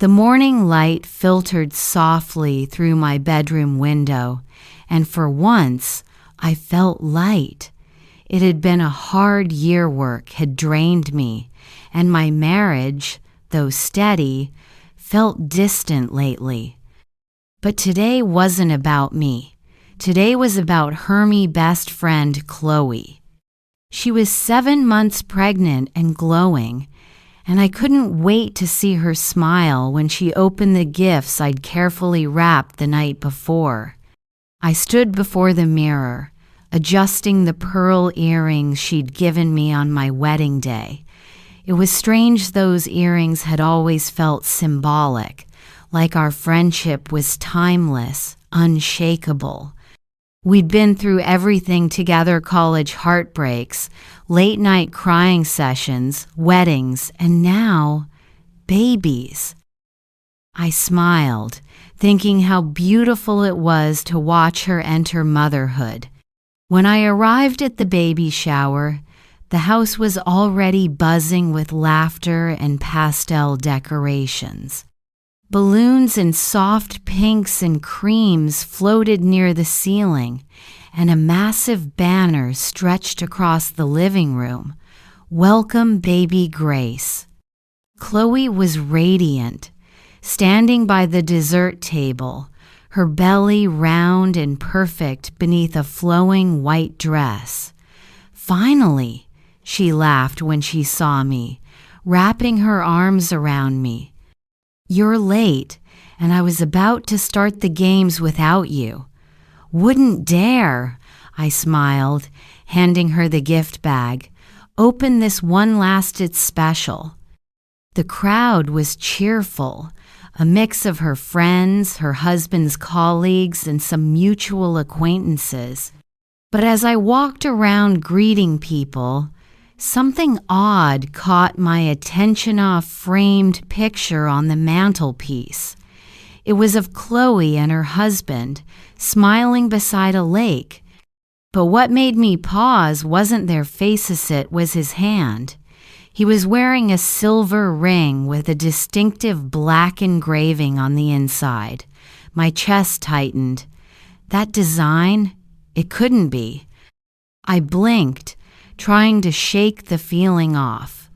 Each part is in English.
The morning light filtered softly through my bedroom window, and for once I felt light. It had been a hard year. Work had drained me, and my marriage, though steady, felt distant lately. But today wasn't about me. Today was about Hermie's best friend, Chloe. She was 7 months pregnant and glowing, and I couldn't wait to see her smile when she opened the gifts I'd carefully wrapped the night before. I stood before the mirror, adjusting the pearl earrings she'd given me on my wedding day. It was strange those earrings had always felt symbolic, like our friendship was timeless, unshakable. We'd been through everything together: college heartbreaks, late-night crying sessions, weddings, and now, babies. I smiled, thinking how beautiful it was to watch her enter motherhood. When I arrived at the baby shower, the house was already buzzing with laughter and pastel decorations. Balloons and soft pinks and creams floated near the ceiling, and a massive banner stretched across the living room. "Welcome, baby Grace." Chloe was radiant, standing by the dessert table, her belly round and perfect beneath a flowing white dress. "Finally," she laughed when she saw me, wrapping her arms around me. "You're late, and I was about to start the games without you." "Wouldn't dare," I smiled, handing her the gift bag. "Open this one last, it's special." The crowd was cheerful, a mix of her friends, her husband's colleagues, and some mutual acquaintances. But as I walked around greeting people, something odd caught my attention: a framed picture on the mantelpiece. It was of Chloe and her husband, smiling beside a lake. But what made me pause wasn't their faces, it was his hand. He was wearing a silver ring with a distinctive black engraving on the inside. My chest tightened. That design? It couldn't be. I blinked, trying to shake the feeling off.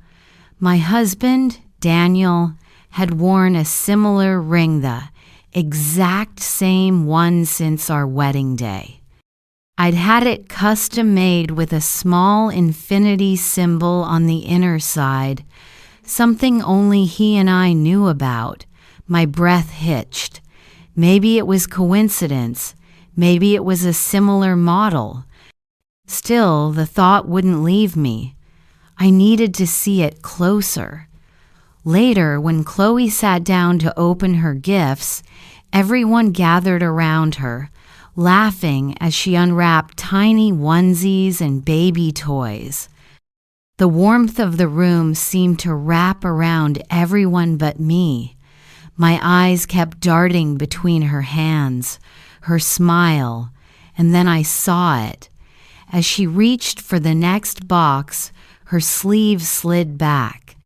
My husband, Daniel, had worn a similar ring, the exact same one since our wedding day. I'd had it custom made with a small infinity symbol on the inner side, something only he and I knew about. My breath hitched. Maybe it was coincidence. Maybe it was a similar model. Still, the thought wouldn't leave me. I needed to see it closer. Later, when Chloe sat down to open her gifts, everyone gathered around her, laughing as she unwrapped tiny onesies and baby toys. The warmth of the room seemed to wrap around everyone but me. My eyes kept darting between her hands, her smile, and then I saw it. As she reached for the next box, her sleeve slid back.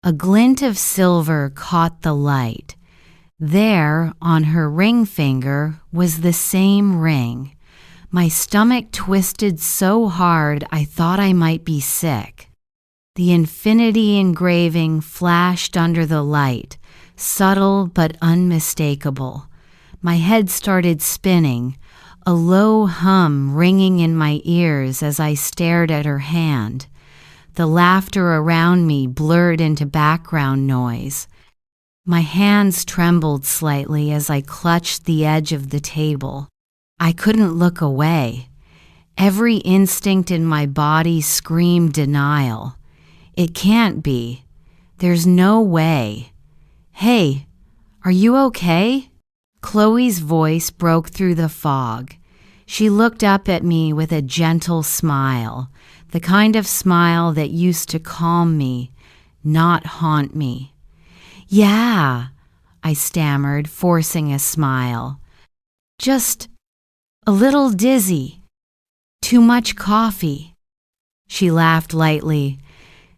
A glint of silver caught the light. There, on her ring finger, was the same ring. My stomach twisted so hard I thought I might be sick. The infinity engraving flashed under the light, subtle but unmistakable. My head started spinning, a low hum ringing in my ears as I stared at her hand. The laughter around me blurred into background noise. My hands trembled slightly as I clutched the edge of the table. I couldn't look away. Every instinct in my body screamed denial. It can't be. There's no way. "Hey, are you okay?" Chloe's voice broke through the fog. She looked up at me with a gentle smile, the kind of smile that used to calm me, not haunt me. "Yeah," I stammered, forcing a smile. "Just a little dizzy. Too much coffee." She laughed lightly,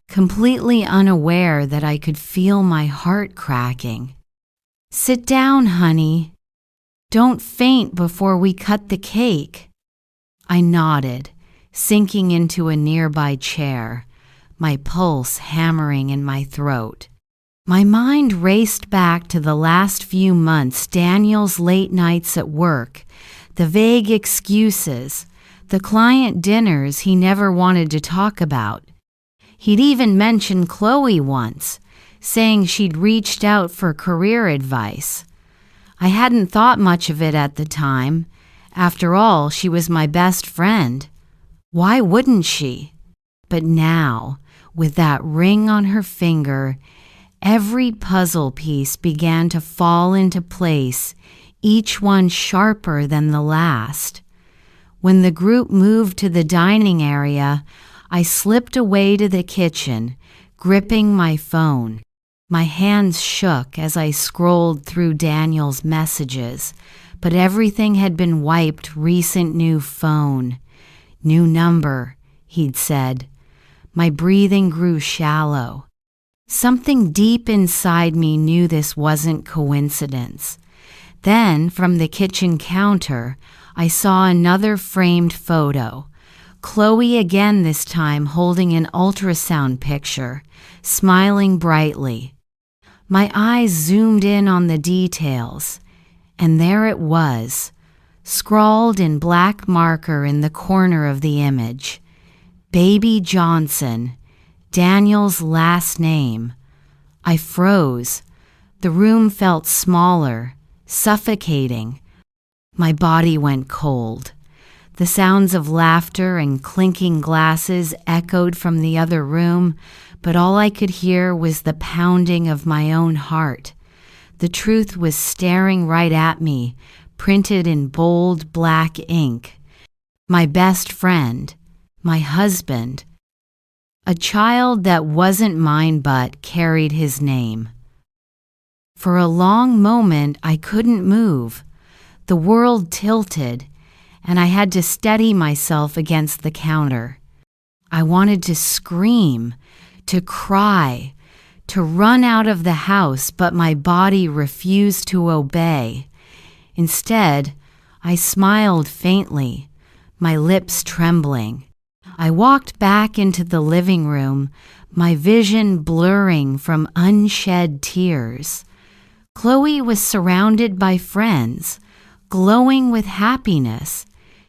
completely unaware that I could feel my heart cracking. "Sit down, honey. Don't faint before we cut the cake." I nodded, sinking into a nearby chair, my pulse hammering in my throat. My mind raced back to the last few months, Daniel's late nights at work, the vague excuses, the client dinners he never wanted to talk about. He'd even mentioned Chloe once, saying she'd reached out for career advice. I hadn't thought much of it at the time. After all, she was my best friend. Why wouldn't she? But now, with that ring on her finger, every puzzle piece began to fall into place, each one sharper than the last. When the group moved to the dining area, I slipped away to the kitchen, gripping my phone. My hands shook as I scrolled through Daniel's messages, but everything had been wiped. Recent new phone. New number, he'd said. My breathing grew shallow. Something deep inside me knew this wasn't coincidence. Then, from the kitchen counter, I saw another framed photo. Chloe again, this time holding an ultrasound picture, smiling brightly. My eyes zoomed in on the details, and there it was, scrawled in black marker in the corner of the image. Baby Johnson, Daniel's last name. I froze. The room felt smaller, suffocating. My body went cold. The sounds of laughter and clinking glasses echoed from the other room, but all I could hear was the pounding of my own heart. The truth was staring right at me, printed in bold black ink. My best friend, my husband, a child that wasn't mine but carried his name. For a long moment, I couldn't move. The world tilted, and I had to steady myself against the counter. I wanted to scream, to cry, to run out of the house, but my body refused to obey. Instead, I smiled faintly, my lips trembling. I walked back into the living room, my vision blurring from unshed tears. Chloe was surrounded by friends, glowing with happiness.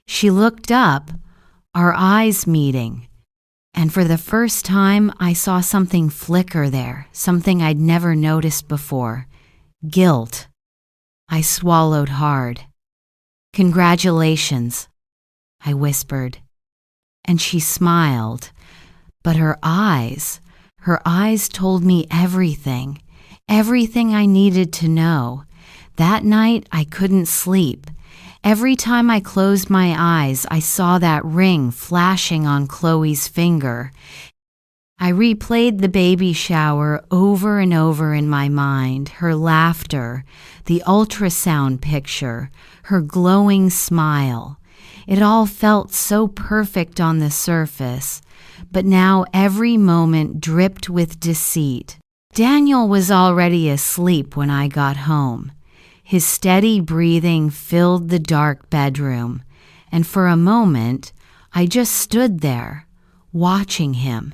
She looked up, our eyes meeting. And for the first time, I saw something flicker there, something I'd never noticed before. Guilt. I swallowed hard. "Congratulations," I whispered. And she smiled, but her eyes told me everything I needed to know. That night, I couldn't sleep. Every time I closed my eyes, I saw that ring flashing on Chloe's finger. I replayed the baby shower over and over in my mind, her laughter, the ultrasound picture, her glowing smile. It all felt so perfect on the surface, but now every moment dripped with deceit. Daniel was already asleep when I got home. His steady breathing filled the dark bedroom, and for a moment, I just stood there, watching him.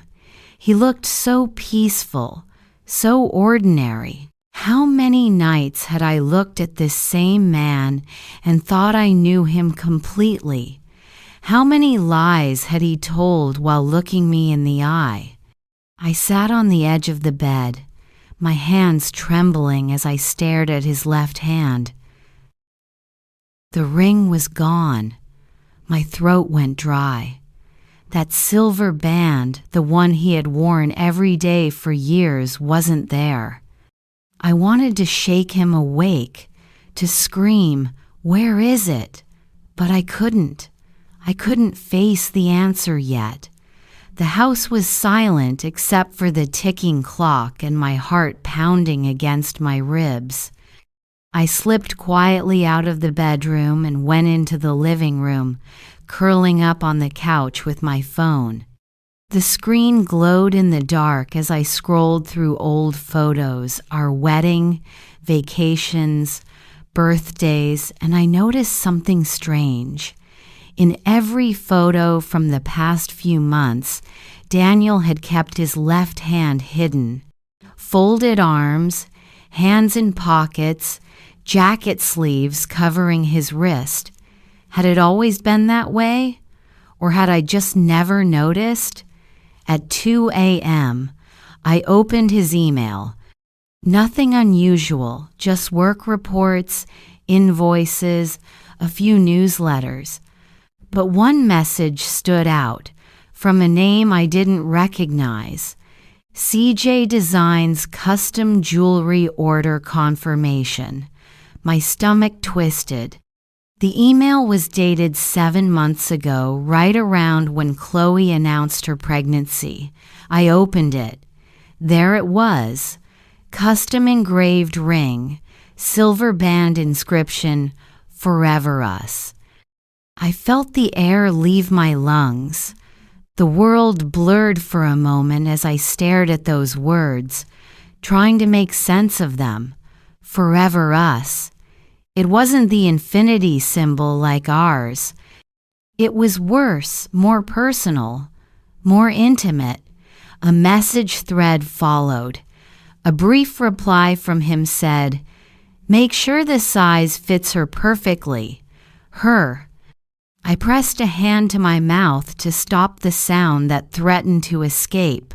He looked so peaceful, so ordinary. How many nights had I looked at this same man and thought I knew him completely? How many lies had he told while looking me in the eye? I sat on the edge of the bed, my hands trembling as I stared at his left hand. The ring was gone. My throat went dry. That silver band, the one he had worn every day for years, wasn't there. I wanted to shake him awake, to scream, "Where is it?" But I couldn't. I couldn't face the answer yet. The house was silent except for the ticking clock and my heart pounding against my ribs. I slipped quietly out of the bedroom and went into the living room, curling up on the couch with my phone. The screen glowed in the dark as I scrolled through old photos, our wedding, vacations, birthdays, and I noticed something strange. In every photo from the past few months, Daniel had kept his left hand hidden. Folded arms, hands in pockets, jacket sleeves covering his wrist. Had it always been that way? Or had I just never noticed? At 2 a.m., I opened his email. Nothing unusual, just work reports, invoices, a few newsletters. But one message stood out, from a name I didn't recognize. CJ Designs Custom Jewelry Order Confirmation. My stomach twisted. The email was dated 7 months ago, right around when Chloe announced her pregnancy. I opened it. There it was. Custom engraved ring, silver band inscription, Forever Us. I felt the air leave my lungs. The world blurred for a moment as I stared at those words, trying to make sense of them. Forever Us. It wasn't the infinity symbol like ours. It was worse, more personal, more intimate. A message thread followed. A brief reply from him said, "Make sure the size fits her perfectly. Her." I pressed a hand to my mouth to stop the sound that threatened to escape.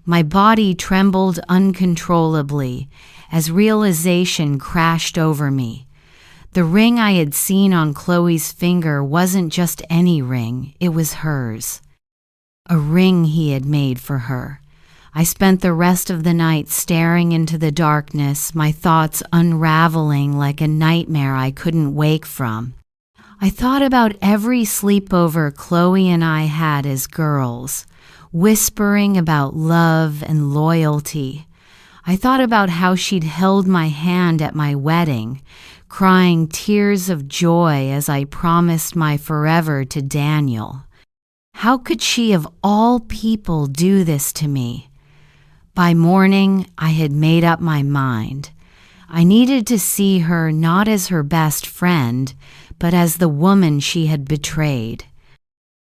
My body trembled uncontrollably as realization crashed over me. The ring I had seen on Chloe's finger wasn't just any ring, it was hers. A ring he had made for her. I spent the rest of the night staring into the darkness, my thoughts unraveling like a nightmare I couldn't wake from. I thought about every sleepover Chloe and I had as girls, whispering about love and loyalty. I thought about how she'd held my hand at my wedding, crying tears of joy as I promised my forever to Daniel. How could she of all people do this to me? By morning, I had made up my mind. I needed to see her not as her best friend, but as the woman she had betrayed.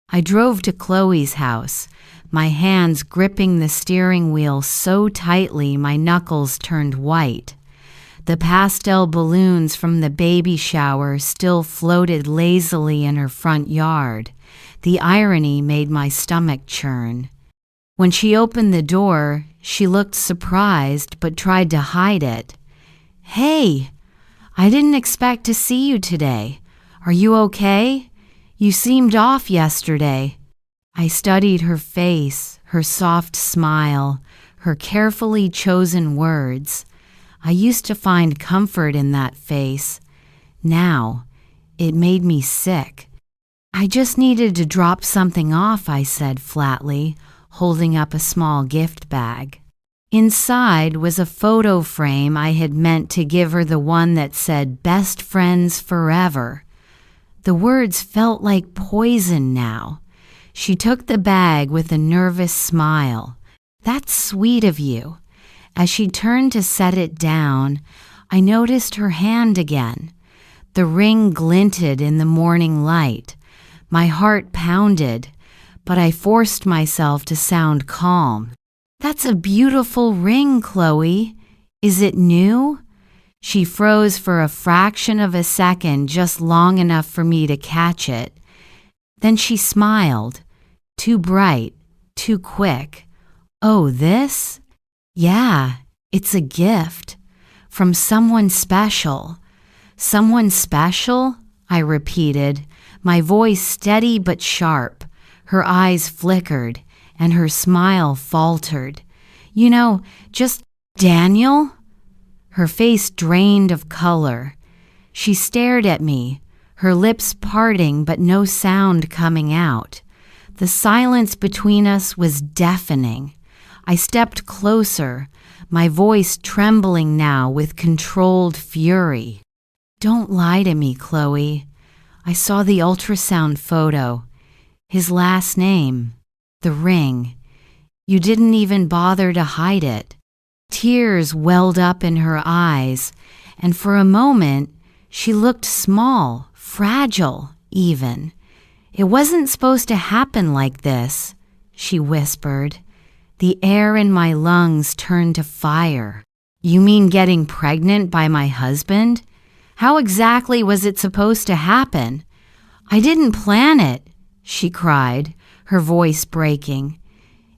I drove to Chloe's house, my hands gripping the steering wheel so tightly my knuckles turned white. The pastel balloons from the baby shower still floated lazily in her front yard. The irony made my stomach churn. When she opened the door, she looked surprised but tried to hide it. "Hey, I didn't expect to see you today. Are you okay? You seemed off yesterday." I studied her face, her soft smile, her carefully chosen words. I used to find comfort in that face. Now, it made me sick. "I just needed to drop something off," I said flatly, holding up a small gift bag. Inside was a photo frame I had meant to give her, the one that said "Best Friends Forever." The words felt like poison now. She took the bag with a nervous smile. "That's sweet of you." As she turned to set it down, I noticed her hand again. The ring glinted in the morning light. My heart pounded, but I forced myself to sound calm. "That's a beautiful ring, Chloe. Is it new?" She froze for a fraction of a second, just long enough for me to catch it. Then she smiled. Too bright, too quick. "Oh, this?" "Yeah, it's a gift. From someone special." "Someone special?" I repeated, my voice steady but sharp. Her eyes flickered, and her smile faltered. "You know, just Daniel?" Her face drained of color. She stared at me, her lips parting but no sound coming out. The silence between us was deafening. I stepped closer, my voice trembling now with controlled fury. "Don't lie to me, Chloe. I saw the ultrasound photo. His last name, the ring. You didn't even bother to hide it." Tears welled up in her eyes, and for a moment, she looked small, fragile, even. "It wasn't supposed to happen like this," she whispered. The air in my lungs turned to fire. "You mean getting pregnant by my husband? How exactly was it supposed to happen?" "I didn't plan it," she cried, her voice breaking.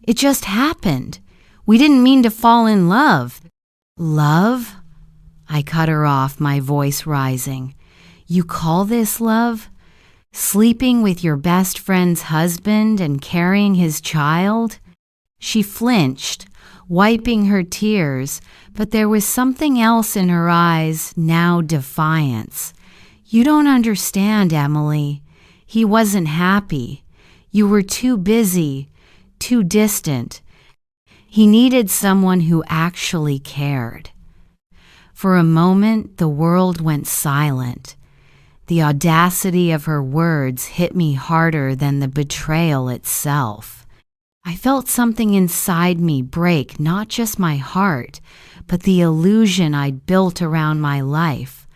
"It just happened. We didn't mean to fall in love." "Love?" I cut her off, my voice rising. "You call this love? Sleeping with your best friend's husband and carrying his child?" She flinched, wiping her tears, but there was something else in her eyes, now defiance. "You don't understand, Emily. He wasn't happy. You were too busy, too distant. He needed someone who actually cared." For a moment, the world went silent. The audacity of her words hit me harder than the betrayal itself. I felt something inside me break, not just my heart, but the illusion I'd built around my life.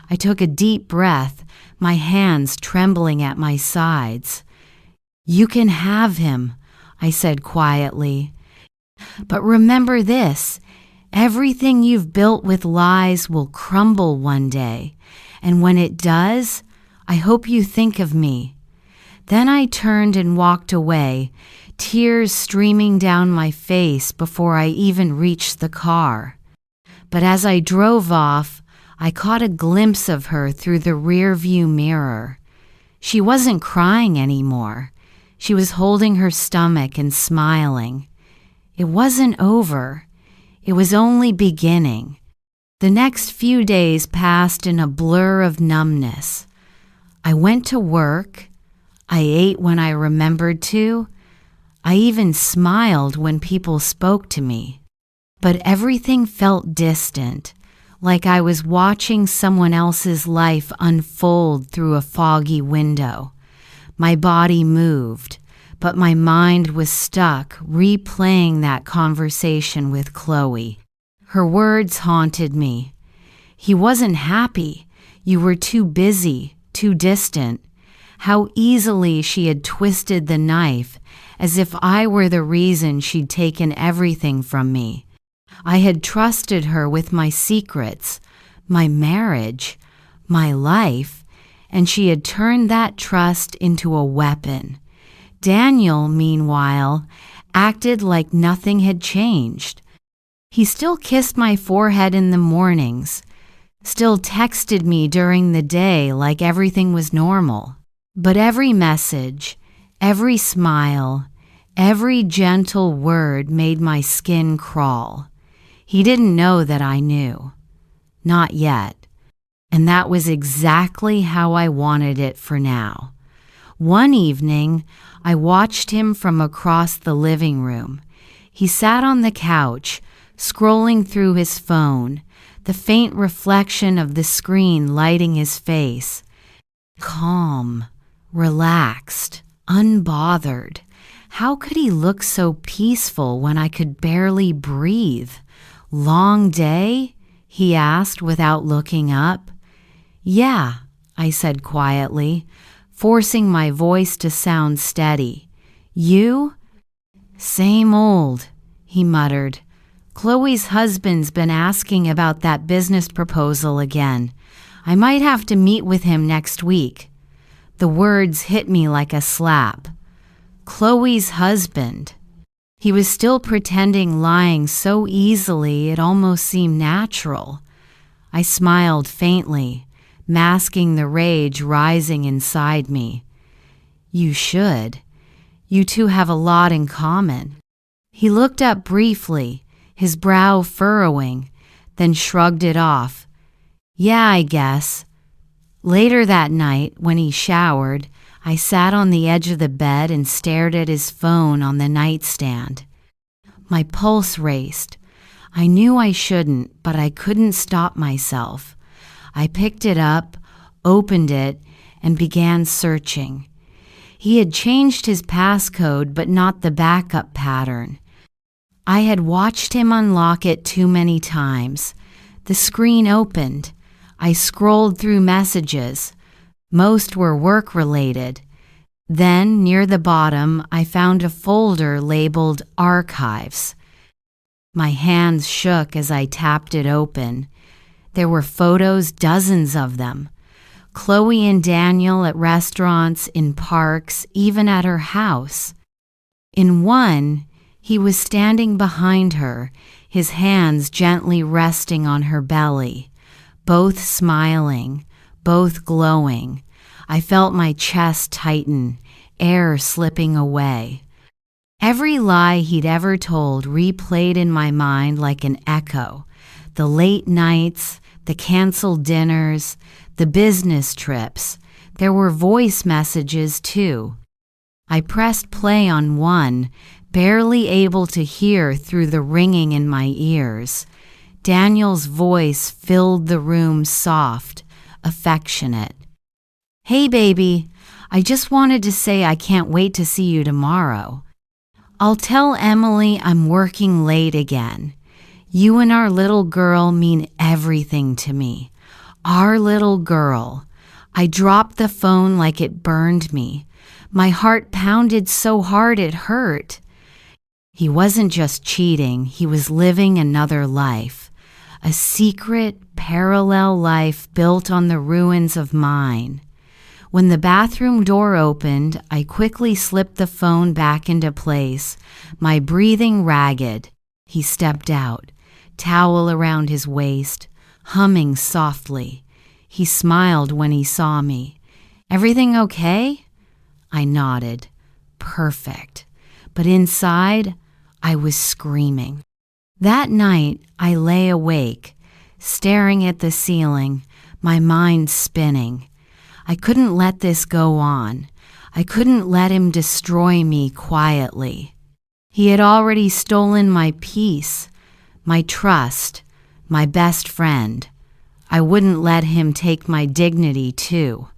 I took a deep breath, my hands trembling at my sides. "You can have him," I said quietly. "But remember this, everything you've built with lies will crumble one day, and when it does, I hope you think of me." Then I turned and walked away, tears streaming down my face before I even reached the car. But as I drove off, I caught a glimpse of her through the rearview mirror. She wasn't crying anymore. She was holding her stomach and smiling. It wasn't over. It was only beginning. The next few days passed in a blur of numbness. I went to work. I ate when I remembered to. I even smiled when people spoke to me. But everything felt distant, like I was watching someone else's life unfold through a foggy window. My body moved, but my mind was stuck replaying that conversation with Chloe. Her words haunted me. "He wasn't happy. You were too busy, too distant." How easily she had twisted the knife, as if I were the reason she'd taken everything from me. I had trusted her with my secrets, my marriage, my life, and she had turned that trust into a weapon. Daniel, meanwhile, acted like nothing had changed. He still kissed my forehead in the mornings, still texted me during the day like everything was normal. But every message, every smile, every gentle word made my skin crawl. He didn't know that I knew. Not yet. And that was exactly how I wanted it for now. One evening, I watched him from across the living room. He sat on the couch, scrolling through his phone, the faint reflection of the screen lighting his face. Calm, relaxed, unbothered. How could he look so peaceful when I could barely breathe? "Long day?" he asked without looking up. "Yeah," I said quietly, forcing my voice to sound steady. "You?" "Same old," he muttered. "Chloe's husband's been asking about that business proposal again. I might have to meet with him next week." The words hit me like a slap. Chloe's husband. He was still pretending lying so easily it almost seemed natural. I smiled faintly, masking the rage rising inside me. "You should. You two have a lot in common." He looked up briefly, his brow furrowing, then shrugged it off. "Yeah, I guess." Later that night, when he showered, I sat on the edge of the bed and stared at his phone on the nightstand. My pulse raced. I knew I shouldn't, but I couldn't stop myself. I picked it up, opened it, and began searching. He had changed his passcode, but not the backup pattern. I had watched him unlock it too many times. The screen opened. I scrolled through messages. Most were work-related. Then, near the bottom, I found a folder labeled Archives. My hands shook as I tapped it open. There were photos, dozens of them. Chloe and Daniel at restaurants, in parks, even at her house. In one, he was standing behind her, his hands gently resting on her belly, both smiling, both glowing. I felt my chest tighten, air slipping away. Every lie he'd ever told replayed in my mind like an echo. The late nights, the canceled dinners, the business trips. There were voice messages too. I pressed play on one, barely able to hear through the ringing in my ears. Daniel's voice filled the room, soft, affectionate. "Hey, baby, I just wanted to say I can't wait to see you tomorrow. I'll tell Emily I'm working late again. You and our little girl mean everything to me. Our little girl." I dropped the phone like it burned me. My heart pounded so hard it hurt. He wasn't just cheating, he was living another life. A secret, parallel life built on the ruins of mine. When the bathroom door opened, I quickly slipped the phone back into place, my breathing ragged. He stepped out, towel around his waist, humming softly. He smiled when he saw me. "Everything okay?" I nodded. Perfect. But inside, I was screaming. That night, I lay awake, staring at the ceiling, my mind spinning. I couldn't let this go on. I couldn't let him destroy me quietly. He had already stolen my peace, my trust, my best friend. I wouldn't let him take my dignity too.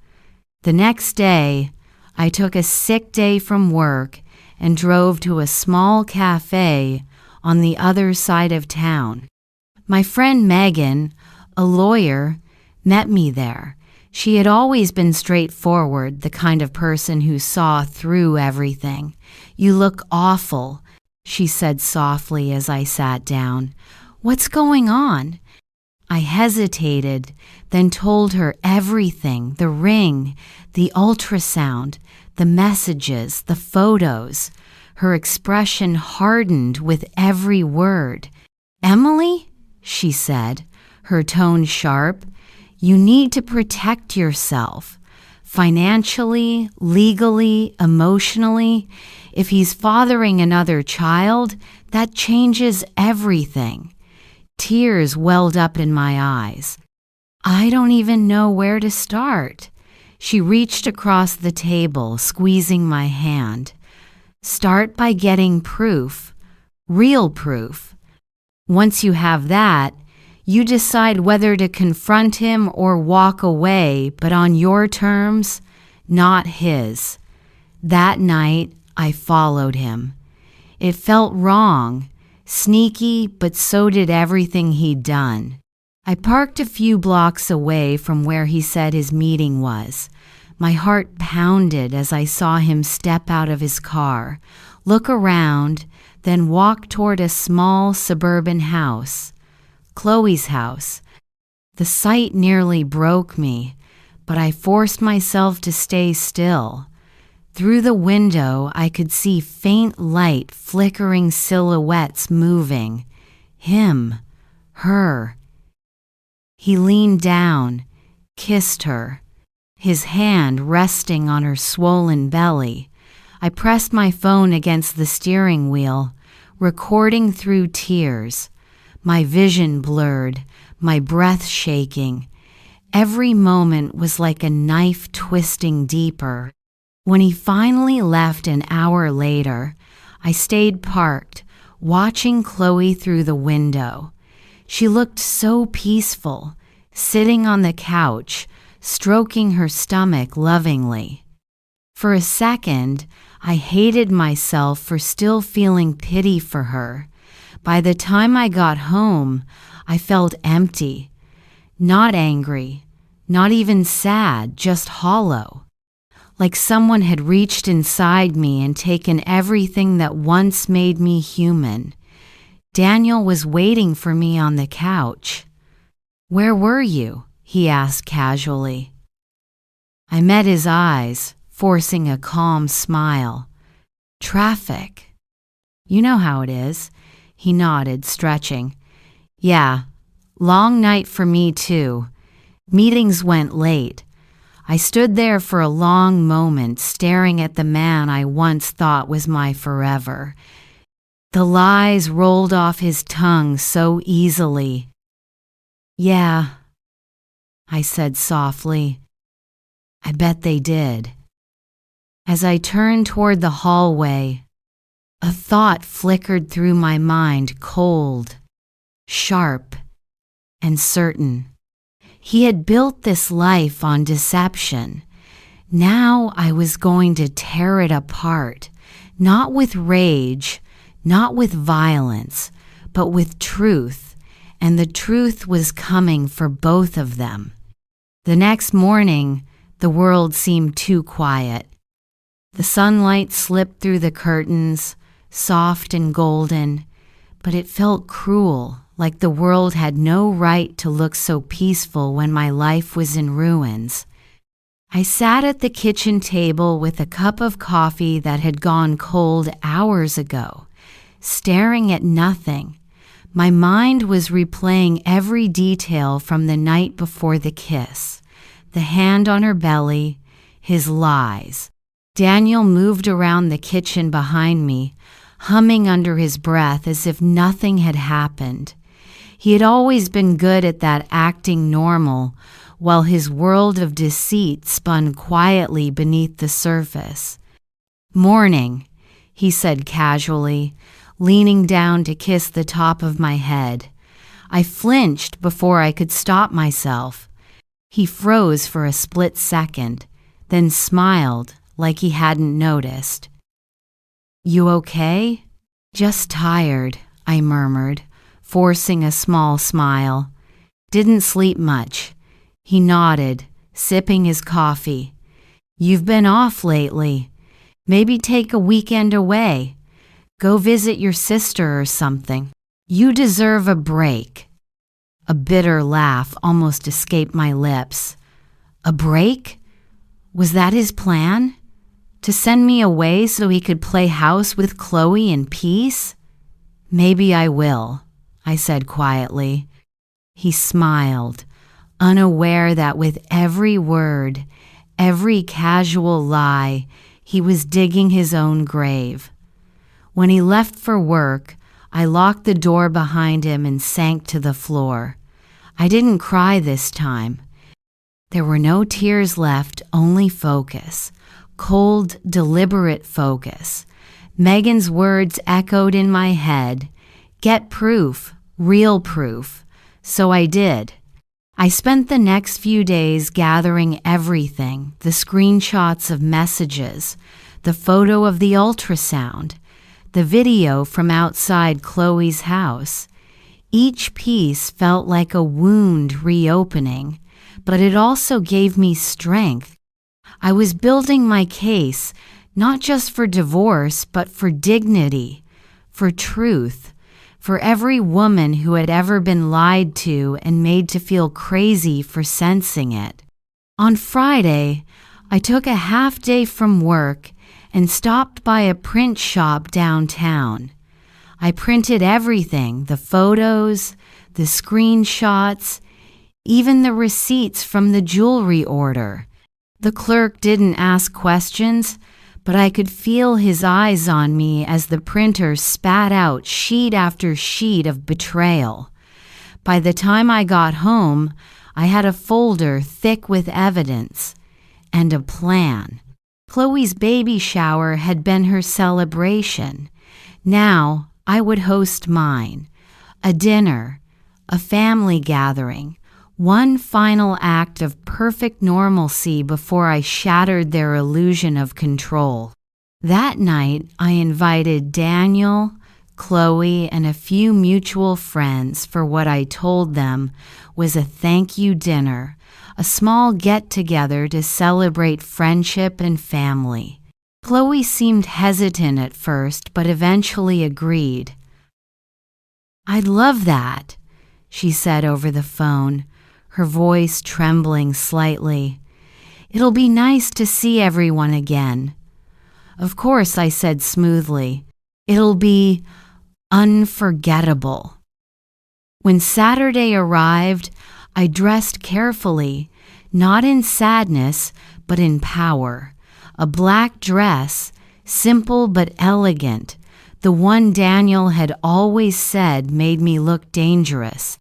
The next day, I took a sick day from work and drove to a small cafe on the other side of town. My friend Megan, a lawyer, met me there. She had always been straightforward, the kind of person who saw through everything. "You look awful," she said softly as I sat down. "What's going on?" I hesitated, then told her everything, the ring, the ultrasound, the messages, the photos. Her expression hardened with every word. "Emily," she said, her tone sharp, "you need to protect yourself. Financially, legally, emotionally. If he's fathering another child, that changes everything." Tears welled up in my eyes. "I don't even know where to start." She reached across the table, squeezing my hand. "Start by getting proof, real proof. Once you have that, you decide whether to confront him or walk away, but on your terms, not his." That night, I followed him. It felt wrong, sneaky, but so did everything he'd done. I parked a few blocks away from where he said his meeting was. My heart pounded as I saw him step out of his car, look around, then walk toward a small suburban house. Chloe's house. The sight nearly broke me, but I forced myself to stay still. Through the window, I could see faint light, flickering silhouettes moving. Him, her. He leaned down, kissed her, his hand resting on her swollen belly. I pressed my phone against the steering wheel, recording through tears. My vision blurred, my breath shaking. Every moment was like a knife twisting deeper. When he finally left an hour later, I stayed parked, watching Chloe through the window. She looked so peaceful, sitting on the couch, stroking her stomach lovingly. For a second, I hated myself for still feeling pity for her. By the time I got home, I felt empty. Not angry, not even sad, just hollow. Like someone had reached inside me and taken everything that once made me human. Daniel was waiting for me on the couch. "Where were you?" he asked casually. I met his eyes, forcing a calm smile. "Traffic. You know how it is." He nodded, stretching. "Yeah, long night for me too. Meetings went late. I stood there for a long moment, staring at the man I once thought was my forever. The lies rolled off his tongue so easily. "Yeah," I said softly. "I bet they did." As I turned toward the hallway, a thought flickered through my mind, cold, sharp, and certain. He had built this life on deception. Now I was going to tear it apart, not with rage, not with violence, but with truth, and the truth was coming for both of them. The next morning, the world seemed too quiet. The sunlight slipped through the curtains, soft and golden, but it felt cruel, like the world had no right to look so peaceful when my life was in ruins. I sat at the kitchen table with a cup of coffee that had gone cold hours ago, staring at nothing. My mind was replaying every detail from the night before the kiss, the hand on her belly, his lies. Daniel moved around the kitchen behind me, humming under his breath as if nothing had happened. He had always been good at that, acting normal, while his world of deceit spun quietly beneath the surface. "Morning," he said casually, leaning down to kiss the top of my head. I flinched before I could stop myself. He froze for a split second, then smiled like he hadn't noticed. "You okay?" "Just tired," I murmured, forcing a small smile. "Didn't sleep much." He nodded, sipping his coffee. "You've been off lately. Maybe take a weekend away. Go visit your sister or something. You deserve a break." A bitter laugh almost escaped my lips. A break? Was that his plan? To send me away so he could play house with Chloe in peace? "Maybe I will," I said quietly. He smiled, unaware that with every word, every casual lie, he was digging his own grave. When he left for work, I locked the door behind him and sank to the floor. I didn't cry this time. There were no tears left, only focus. Cold, deliberate focus. Megan's words echoed in my head. "Get proof, real proof." So I did. I spent the next few days gathering everything, the screenshots of messages, the photo of the ultrasound, the video from outside Chloe's house. Each piece felt like a wound reopening, but it also gave me strength. I was building my case, not just for divorce, but for dignity, for truth, for every woman who had ever been lied to and made to feel crazy for sensing it. On Friday, I took a half day from work and stopped by a print shop downtown. I printed everything, the photos, the screenshots, even the receipts from the jewelry order. The clerk didn't ask questions, but I could feel his eyes on me as the printer spat out sheet after sheet of betrayal. By the time I got home, I had a folder thick with evidence and a plan. Chloe's baby shower had been her celebration. Now I would host mine, a dinner, a family gathering, one final act of perfect normalcy before I shattered their illusion of control. That night, I invited Daniel, Chloe, and a few mutual friends for what I told them was a thank you dinner, a small get-together to celebrate friendship and family. Chloe seemed hesitant at first, but eventually agreed. "I'd love that," she said over the phone, her voice trembling slightly. "It'll be nice to see everyone again." "Of course," I said smoothly. "It'll be unforgettable." When Saturday arrived, I dressed carefully, not in sadness, but in power. A black dress, simple but elegant, the one Daniel had always said made me look dangerous.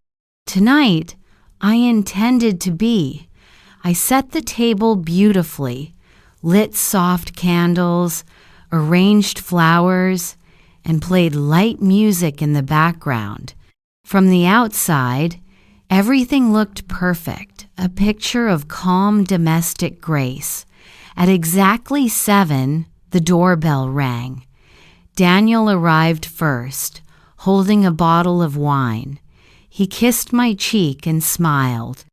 Tonight, I intended to be. I set the table beautifully, lit soft candles, arranged flowers, and played light music in the background. From the outside, everything looked perfect, a picture of calm domestic grace. At exactly 7, the doorbell rang. Daniel arrived first, holding a bottle of wine. He kissed my cheek and smiled.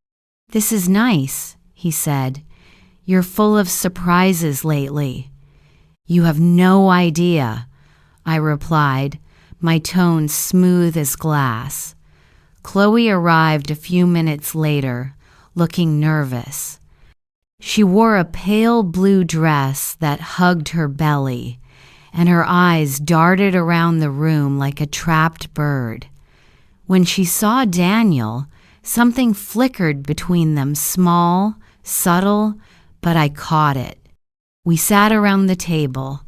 "This is nice," he said. "You're full of surprises lately." "You have no idea," I replied, my tone smooth as glass. Chloe arrived a few minutes later, looking nervous. She wore a pale blue dress that hugged her belly, and her eyes darted around the room like a trapped bird. When she saw Daniel, something flickered between them, small, subtle, but I caught it. We sat around the table,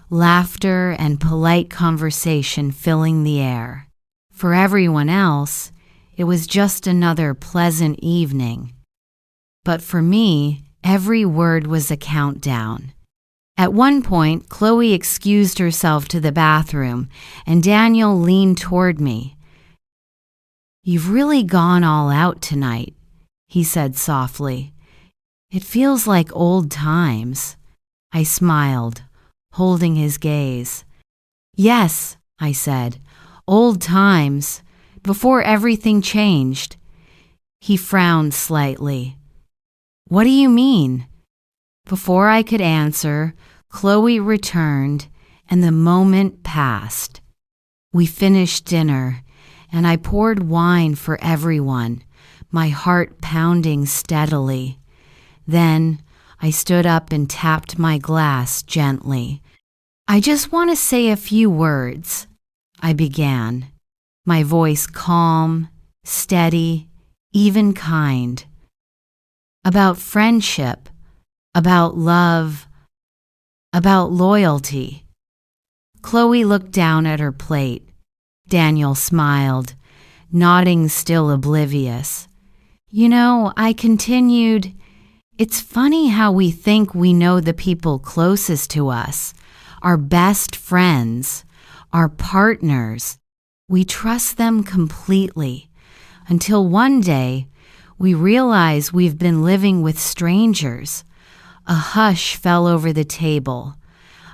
laughter and polite conversation filling the air. For everyone else, it was just another pleasant evening. But for me, every word was a countdown. At one point, Chloe excused herself to the bathroom, and Daniel leaned toward me. "You've really gone all out tonight," he said softly. "It feels like old times." I smiled, holding his gaze. "Yes," I said, "old times, before everything changed." He frowned slightly. "What do you mean?" Before I could answer, Chloe returned, and the moment passed. We finished dinner, and I poured wine for everyone, my heart pounding steadily. Then I stood up and tapped my glass gently. "I just want to say a few words," I began, my voice calm, steady, even kind. "About friendship, about love, about loyalty." Chloe looked down at her plate. Daniel smiled, nodding, still oblivious. "You know," I continued, "it's funny how we think we know the people closest to us, our best friends, our partners. We trust them completely, until one day we realize we've been living with strangers." A hush fell over the table.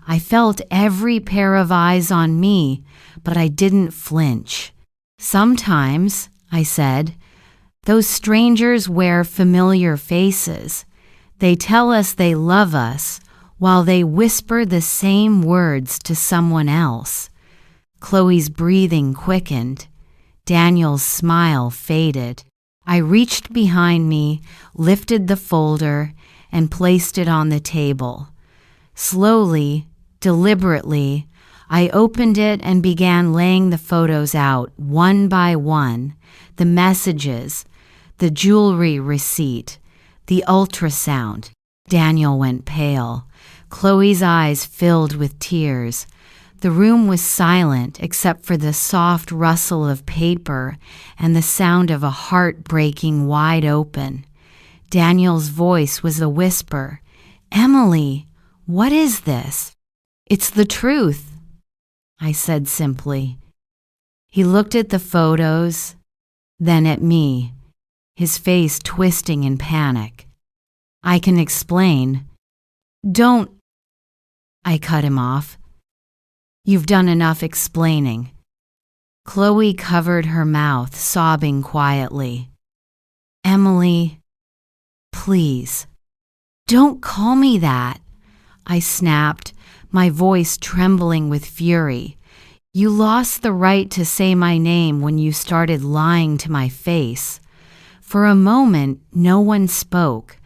I felt every pair of eyes on me, but I didn't flinch. "Sometimes," I said, "those strangers wear familiar faces. They tell us they love us, while they whisper the same words to someone else." Chloe's breathing quickened. Daniel's smile faded. I reached behind me, lifted the folder, and placed it on the table. Slowly, deliberately, I opened it and began laying the photos out one by one, the messages, the jewelry receipt, the ultrasound. Daniel went pale. Chloe's eyes filled with tears. The room was silent except for the soft rustle of paper and the sound of a heart breaking wide open. Daniel's voice was a whisper. "Emily, what is this?" "It's the truth," I said simply. He looked at the photos, then at me, his face twisting in panic. "I can explain." "Don't," I cut him off. "You've done enough explaining. Chloe covered her mouth, sobbing quietly. "Emily, please, don't call me that," I snapped, my voice trembling with fury. "You lost the right to say my name when you started lying to my face." For a moment, no one spoke.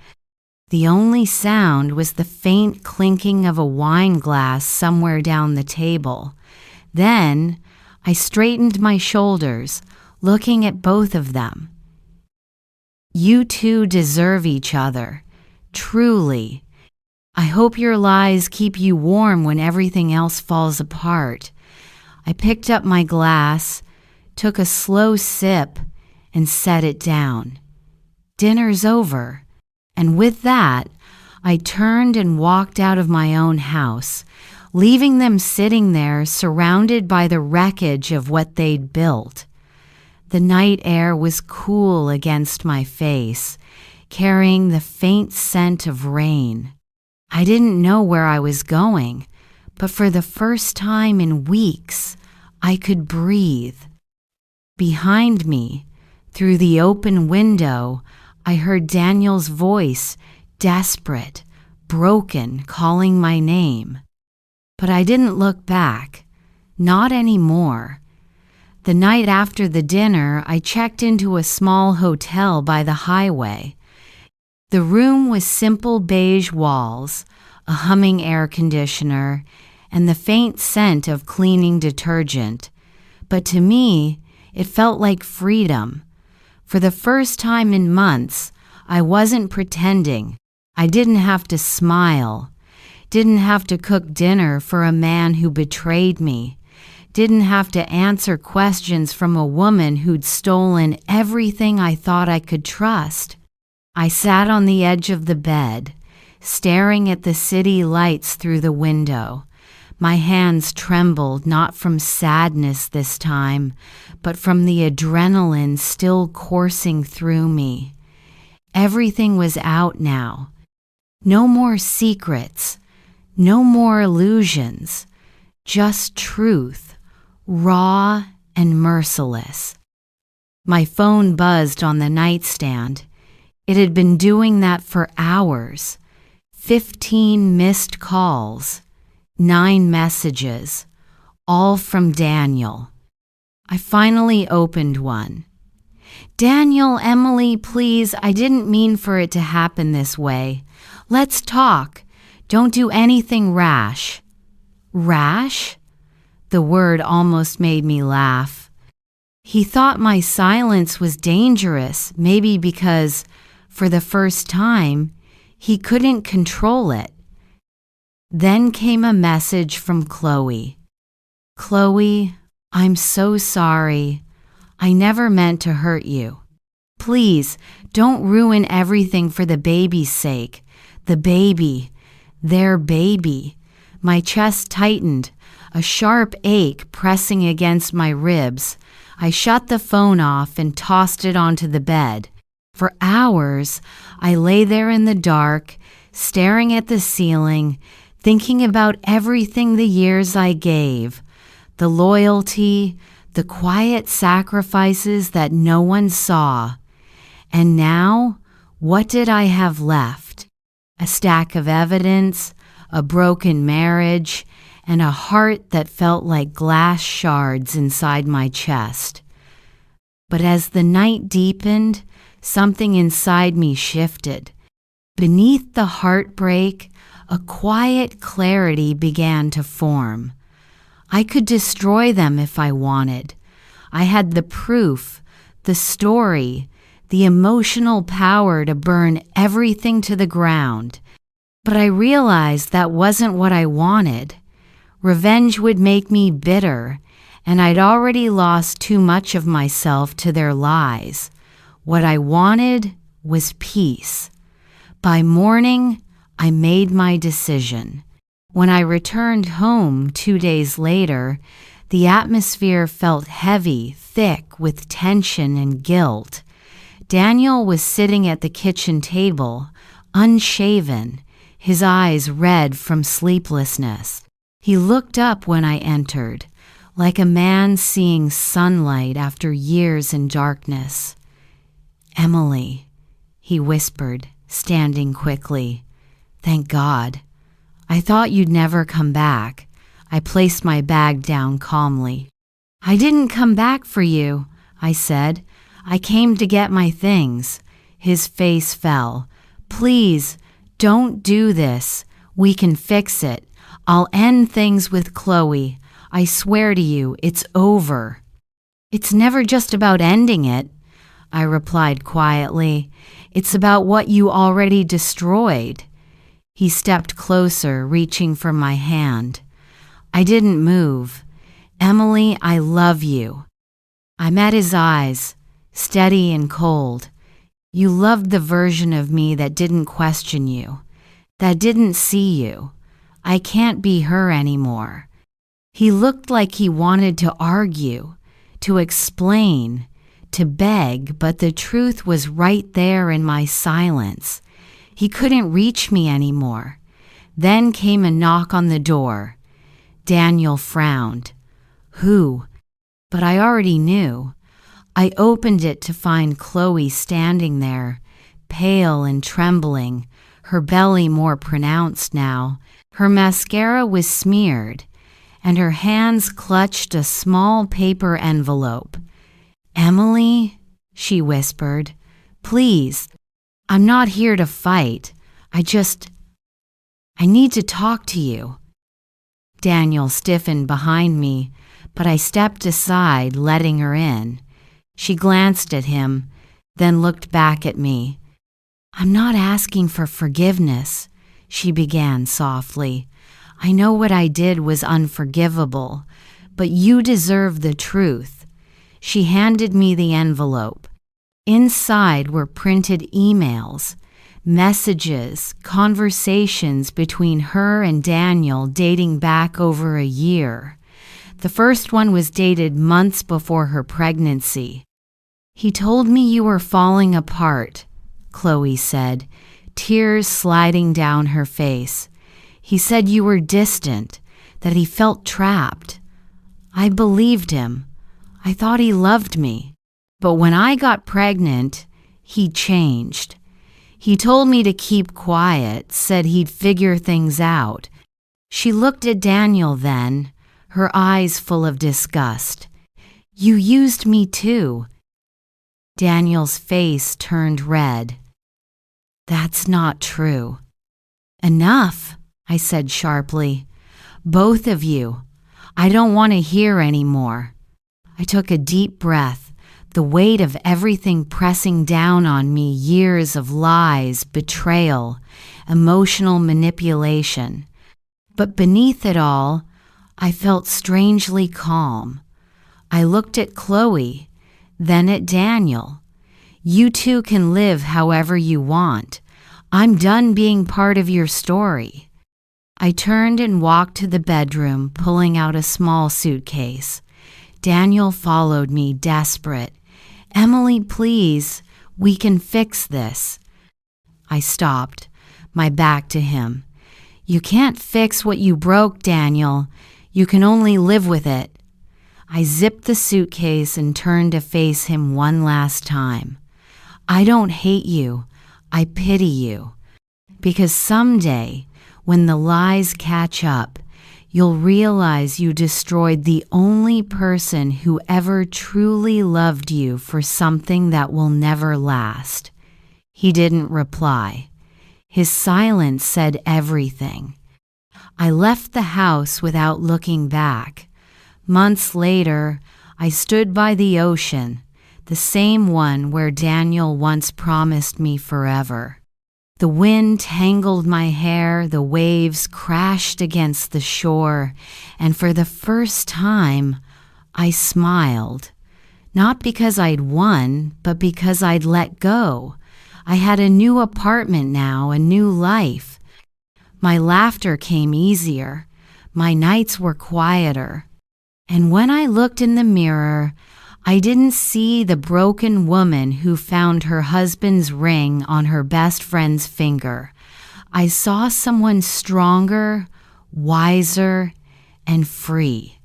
The only sound was the faint clinking of a wine glass somewhere down the table. Then, I straightened my shoulders, looking at both of them. "You two deserve each other. Truly. I hope your lies keep you warm when everything else falls apart." I picked up my glass, took a slow sip, and set it down. Dinner's over. And with that, I turned and walked out of my own house, leaving them sitting there surrounded by the wreckage of what they'd built. The night air was cool against my face, carrying the faint scent of rain. I didn't know where I was going, but for the first time in weeks, I could breathe. Behind me, through the open window, I heard Daniel's voice, desperate, broken, calling my name. But I didn't look back. Not anymore. The night after the dinner, I checked into a small hotel by the highway. The room was simple beige walls, a humming air conditioner, and the faint scent of cleaning detergent. But to me, it felt like freedom. For the first time in months, I wasn't pretending. I didn't have to smile. Didn't have to cook dinner for a man who betrayed me. Didn't have to answer questions from a woman who'd stolen everything I thought I could trust. I sat on the edge of the bed, staring at the city lights through the window. My hands trembled, not from sadness this time, but from the adrenaline still coursing through me. Everything was out now. No more secrets, no more illusions, just truth, raw and merciless. My phone buzzed on the nightstand. It had been doing that for hours. 15 missed calls. 9 messages, all from Daniel. I finally opened one. "Daniel, Emily, please, I didn't mean for it to happen this way. Let's talk. Don't do anything rash." Rash? The word almost made me laugh. He thought my silence was dangerous, maybe because, for the first time, he couldn't control it. Then came a message from Chloe. "Chloe, I'm so sorry. I never meant to hurt you. Please, don't ruin everything for the baby's sake. The baby. Their baby." My chest tightened, a sharp ache pressing against my ribs. I shut the phone off and tossed it onto the bed. For hours, I lay there in the dark, staring at the ceiling, thinking about everything the years I gave, the loyalty, the quiet sacrifices that no one saw. And now, what did I have left? A stack of evidence, a broken marriage, and a heart that felt like glass shards inside my chest. But as the night deepened, something inside me shifted. Beneath the heartbreak, a quiet clarity began to form. I could destroy them if I wanted. I had the proof, the story, the emotional power to burn everything to the ground. But I realized that wasn't what I wanted. Revenge would make me bitter, and I'd already lost too much of myself to their lies. What I wanted was peace. By morning, I made my decision. When I returned home 2 days later, the atmosphere felt heavy, thick with tension and guilt. Daniel was sitting at the kitchen table, unshaven, his eyes red from sleeplessness. He looked up when I entered, like a man seeing sunlight after years in darkness. "Emily," he whispered, standing quickly. "Thank God. I thought you'd never come back." I placed my bag down calmly. "I didn't come back for you," I said. "I came to get my things." His face fell. "Please, don't do this. We can fix it. I'll end things with Chloe. I swear to you, it's over." "It's never just about ending it," I replied quietly. "It's about what you already destroyed." He stepped closer, reaching for my hand. I didn't move. "Emily, I love you." I met his eyes, steady and cold. "You loved the version of me that didn't question you, that didn't see you. I can't be her anymore." He looked like he wanted to argue, to explain, to beg, but the truth was right there in my silence. He couldn't reach me anymore. Then came a knock on the door. Daniel frowned. "Who?" But I already knew. I opened it to find Chloe standing there, pale and trembling, her belly more pronounced now. Her mascara was smeared, and her hands clutched a small paper envelope. "Emily," she whispered, "please, I'm not here to fight. I need to talk to you." Daniel stiffened behind me, but I stepped aside, letting her in. She glanced at him, then looked back at me. "I'm not asking for forgiveness," she began softly. "I know what I did was unforgivable, but you deserve the truth." She handed me the envelope. Inside were printed emails, messages, conversations between her and Daniel dating back over a year. The first one was dated months before her pregnancy. "He told me you were falling apart," Chloe said, tears sliding down her face. "He said you were distant, that he felt trapped. I believed him. I thought he loved me. But when I got pregnant, he changed. He told me to keep quiet, said he'd figure things out." She looked at Daniel then, her eyes full of disgust. "You used me too." Daniel's face turned red. "That's not true." "Enough," I said sharply. "Both of you. I don't want to hear any more." I took a deep breath, the weight of everything pressing down on me, years of lies, betrayal, emotional manipulation. But beneath it all, I felt strangely calm. I looked at Chloe, then at Daniel. "You two can live however you want. I'm done being part of your story." I turned and walked to the bedroom, pulling out a small suitcase. Daniel followed me, desperate. "Emily, please, we can fix this." I stopped, my back to him. "You can't fix what you broke, Daniel. You can only live with it." I zipped the suitcase and turned to face him one last time. "I don't hate you. I pity you. Because someday, when the lies catch up, you'll realize you destroyed the only person who ever truly loved you for something that will never last." He didn't reply. His silence said everything. I left the house without looking back. Months later, I stood by the ocean, the same one where Daniel once promised me forever. The wind tangled my hair, the waves crashed against the shore, and for the first time, I smiled. Not because I'd won, but because I'd let go. I had a new apartment now, a new life. My laughter came easier. My nights were quieter. And when I looked in the mirror, I didn't see the broken woman who found her husband's ring on her best friend's finger. I saw someone stronger, wiser, and free.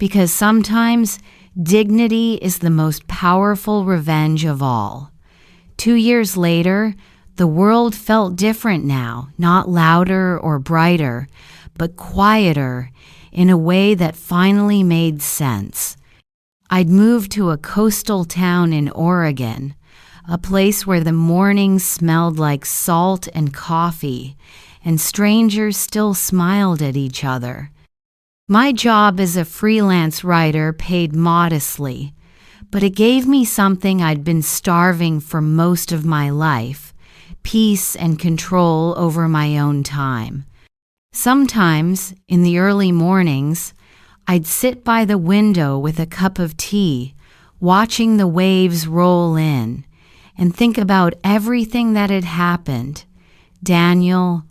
because sometimes dignity is the most powerful revenge of all. 2 years later, the world felt different now, not louder or brighter, but quieter in a way that finally made sense. I'd moved to a coastal town in Oregon, a place where the mornings smelled like salt and coffee, and strangers still smiled at each other. My job as a freelance writer paid modestly, but it gave me something I'd been starving for most of my life: peace and control over my own time. Sometimes, in the early mornings, I'd sit by the window with a cup of tea, watching the waves roll in, and think about everything that had happened. Daniel,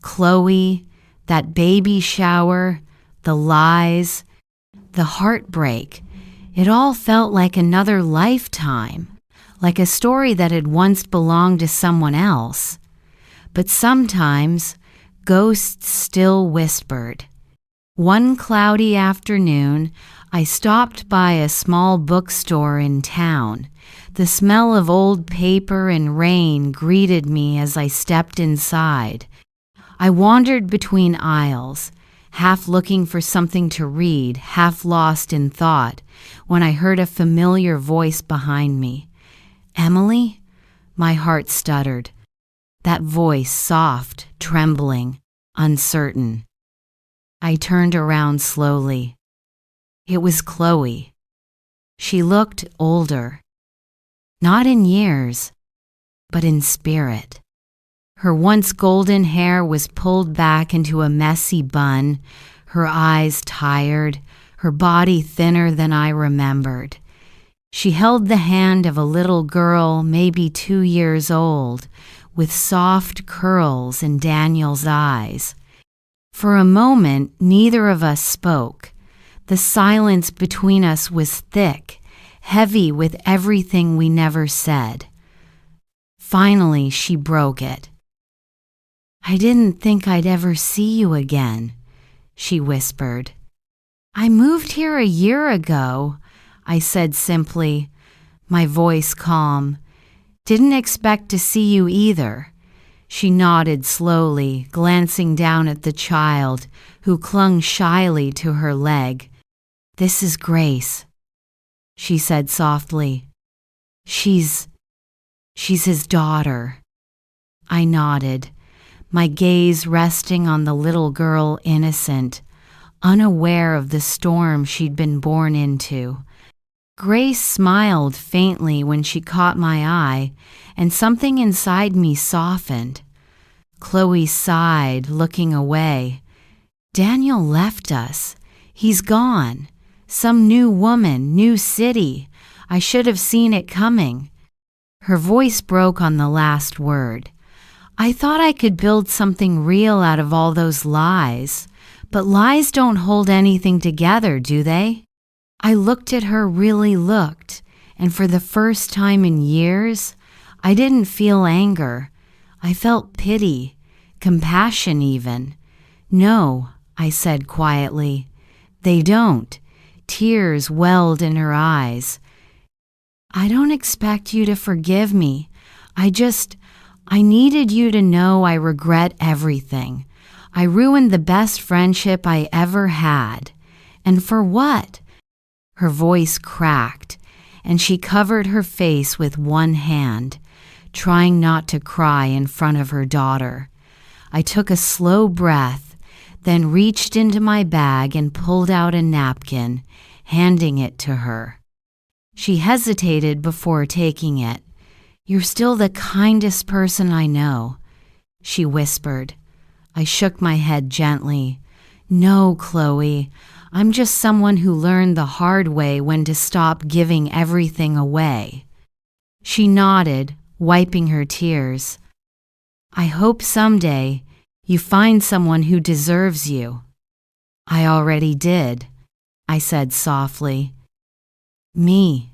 Chloe, that baby shower, the lies, the heartbreak. It all felt like another lifetime, like a story that had once belonged to someone else. But sometimes, ghosts still whispered. One cloudy afternoon, I stopped by a small bookstore in town. The smell of old paper and rain greeted me as I stepped inside. I wandered between aisles, half looking for something to read, half lost in thought, when I heard a familiar voice behind me. "Emily?" My heart stuttered. That voice, soft, trembling, uncertain. I turned around slowly. It was Chloe. She looked older. Not in years, but in spirit. Her once golden hair was pulled back into a messy bun, her eyes tired, her body thinner than I remembered. She held the hand of a little girl, maybe 2 years old, with soft curls and Daniel's eyes. For a moment, neither of us spoke. The silence between us was thick, heavy with everything we never said. Finally, she broke it. "I didn't think I'd ever see you again," she whispered. "I moved here a year ago," I said simply, my voice calm. "Didn't expect to see you either." She nodded slowly, glancing down at the child, who clung shyly to her leg. "This is Grace," she said softly. She's his daughter." I nodded, my gaze resting on the little girl, innocent, unaware of the storm she'd been born into. Grace smiled faintly when she caught my eye, and something inside me softened. Chloe sighed, looking away. "Daniel left us. He's gone. Some new woman, new city. I should have seen it coming." Her voice broke on the last word. "I thought I could build something real out of all those lies. But lies don't hold anything together, do they?" I looked at her, really looked, and for the first time in years, I didn't feel anger. I felt pity, compassion even. "No," I said quietly. "They don't." Tears welled in her eyes. "I don't expect you to forgive me. I needed you to know I regret everything. I ruined the best friendship I ever had. And for what?" Her voice cracked, and she covered her face with one hand, trying not to cry in front of her daughter. I took a slow breath, then reached into my bag and pulled out a napkin, handing it to her. She hesitated before taking it. "You're still the kindest person I know," she whispered. I shook my head gently. "No, Chloe. I'm just someone who learned the hard way when to stop giving everything away." She nodded, wiping her tears. "I hope someday you find someone who deserves you." "I already did," I said softly. "Me."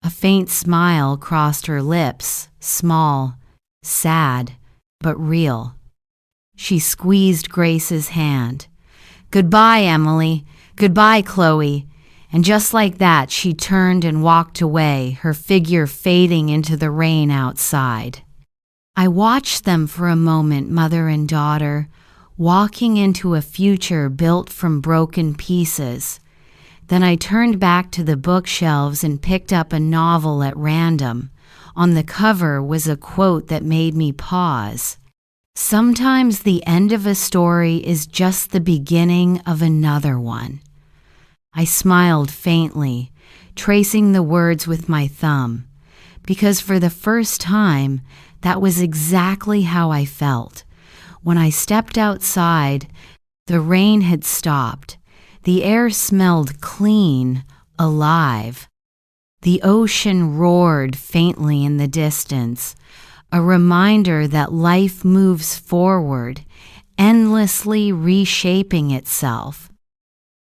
A faint smile crossed her lips, small, sad, but real. She squeezed Grace's hand. "Goodbye, Emily. Goodbye, Chloe. And just like that, she turned and walked away, her figure fading into the rain outside. I watched them for a moment, mother and daughter, walking into a future built from broken pieces. Then I turned back to the bookshelves and picked up a novel at random. On the cover was a quote that made me pause. Sometimes the end of a story is just the beginning of another one. I smiled faintly, tracing the words with my thumb, because for the first time, that was exactly how I felt. When I stepped outside, the rain had stopped. The air smelled clean, alive. The ocean roared faintly in the distance, a reminder that life moves forward, endlessly reshaping itself.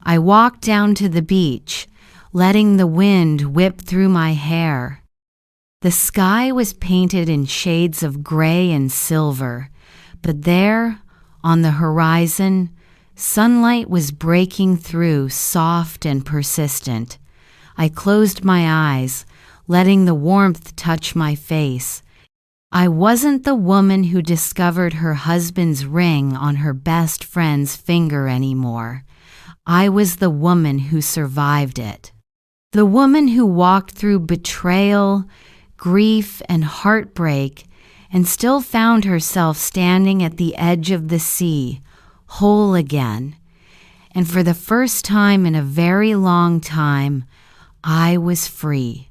I walked down to the beach, letting the wind whip through my hair. The sky was painted in shades of gray and silver, but there, on the horizon, sunlight was breaking through, soft and persistent. I closed my eyes, letting the warmth touch my face. I wasn't the woman who discovered her husband's ring on her best friend's finger anymore. I was the woman who survived it. The woman who walked through betrayal, grief, and heartbreak and still found herself standing at the edge of the sea, whole again. And for the first time in a very long time, I was free.